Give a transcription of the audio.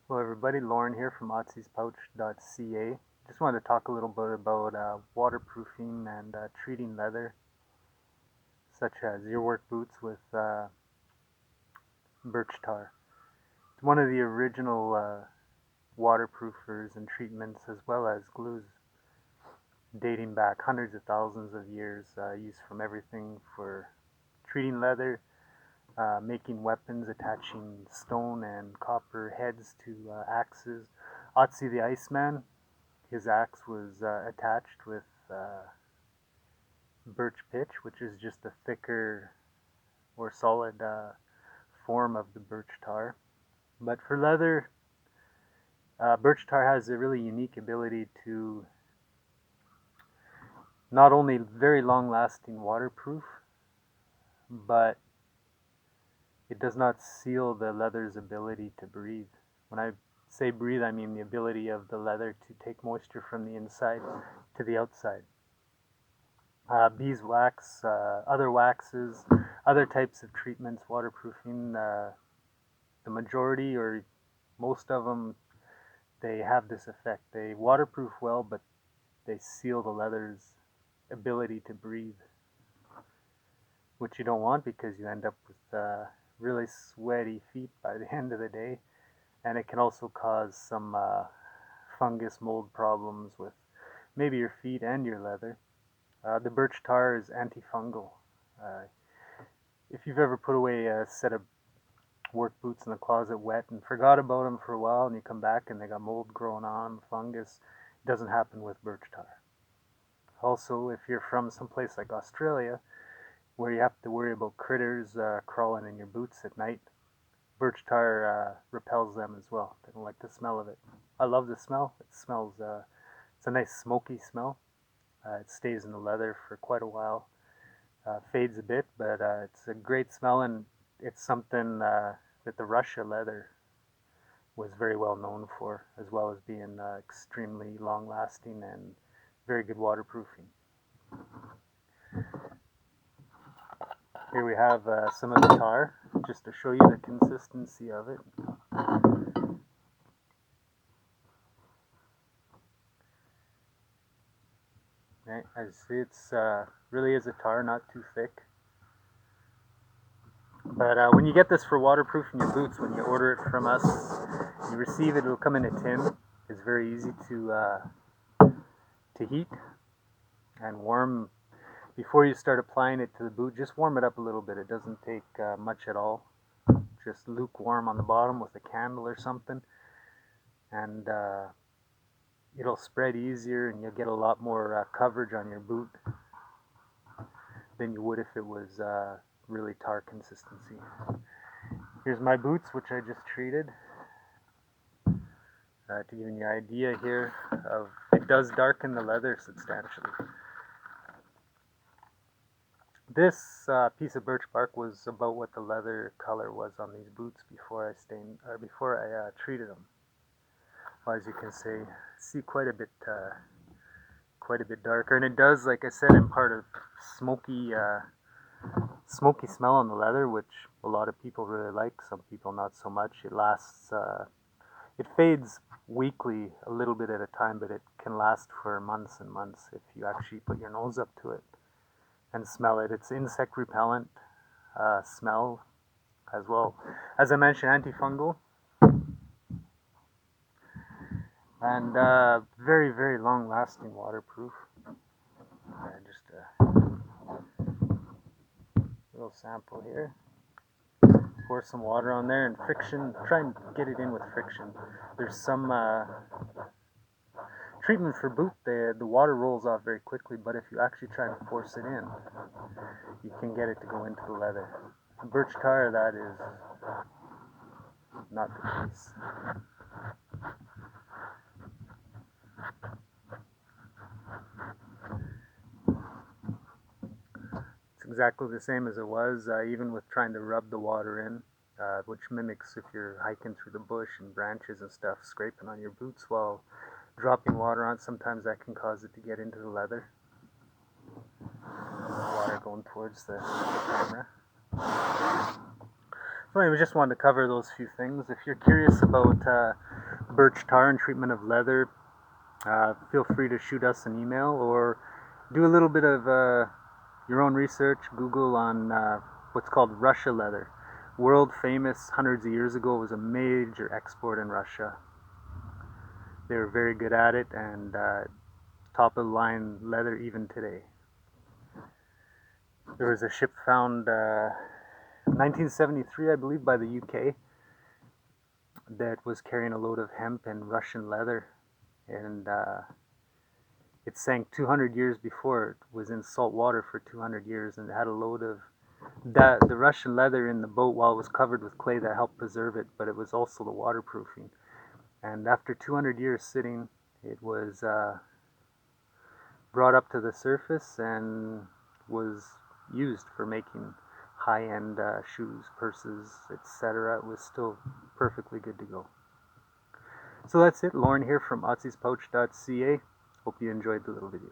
Hello everybody, Lauren here from otzisPouch.ca. Just wanted to talk a little bit about waterproofing and treating leather, such as your work boots with birch tar. It's one of the original waterproofers and treatments, as well as glues, dating back hundreds of thousands of years, used from everything for treating leather, making weapons, attaching stone and copper heads to axes. Otzi the Iceman, his axe was attached with birch pitch, which is just a thicker or solid form of the birch tar. But for leather, birch tar has a really unique ability to not only very long-lasting waterproof, but it does not seal the leather's ability to breathe. When I say breathe, I mean the ability of the leather to take moisture from the inside to the outside. Beeswax, other waxes, other types of treatments, waterproofing, the majority or most of them, they have this effect. They waterproof well, but they seal the leather's ability to breathe, which you don't want because you end up with really sweaty feet by the end of the day. And it can also cause some fungus mold problems with maybe your feet and your leather. The birch tar is antifungal. If you've ever put away a set of work boots in the closet wet and forgot about them for a while, and you come back and they got mold growing on, fungus, it doesn't happen with birch tar. Also, if you're from someplace like Australia, where you have to worry about critters crawling in your boots at night, birch tar repels them as well. They don't like the smell of it. I love the smell. It smells, it's a nice smoky smell. It stays in the leather for quite a while. Fades a bit, but it's a great smell, and it's something that the Russia leather was very well known for, as well as being extremely long-lasting and very good waterproofing. Here we have some of the tar, just to show you the consistency of it. Okay, as you see, it's really is a tar, not too thick. But when you get this for waterproofing your boots, when you order it from us, you receive it, it'll come in a tin. It's very easy to heat and warm. Before you start applying it to the boot, just warm it up a little bit. It doesn't take much at all. Just lukewarm on the bottom with a candle or something, and it'll spread easier, and you'll get a lot more coverage on your boot than you would if it was really tar consistency. Here's my boots, which I just treated. To give you an idea here of, it does darken the leather substantially. This piece of birch bark was about what the leather color was on these boots before I treated them. Well, as you can see quite a bit darker, and it does, like I said, impart a smoky smell on the leather, which a lot of people really like. Some people not so much. It lasts. It fades weekly, a little bit at a time, but it can last for months and months if you actually put your nose up to it and smell it. It's insect repellent smell as well. As I mentioned, antifungal, and very, very long lasting waterproof. Just a little sample here. Pour some water on there, and friction, try and get it in with friction. There's some treatment for boot, the water rolls off very quickly, but if you actually try to force it in, you can get it to go into the leather. Birch tar, that is not the case. It's exactly the same as it was, even with trying to rub the water in, which mimics if you're hiking through the bush and branches and stuff, scraping on your boots while dropping water on. Sometimes that can cause it to get into the leather. Water going towards the camera. So anyway, we just wanted to cover those few things. If you're curious about birch tar and treatment of leather, feel free to shoot us an email or do a little bit of your own research. Google on what's called Russia leather. World famous hundreds of years ago, was a major export in Russia. They were very good at it, and top of the line leather even today. There was a ship found 1973, I believe, by the UK that was carrying a load of hemp and Russian leather, and it sank 200 years before. It was in salt water for 200 years, and it had a load of the Russian leather in the boat while it was covered with clay that helped preserve it, but it was also the waterproofing. And after 200 years sitting, it was brought up to the surface and was used for making high-end shoes, purses, etc. It was still perfectly good to go. So that's it. Lauren here from otzisPouch.ca. Hope you enjoyed the little video.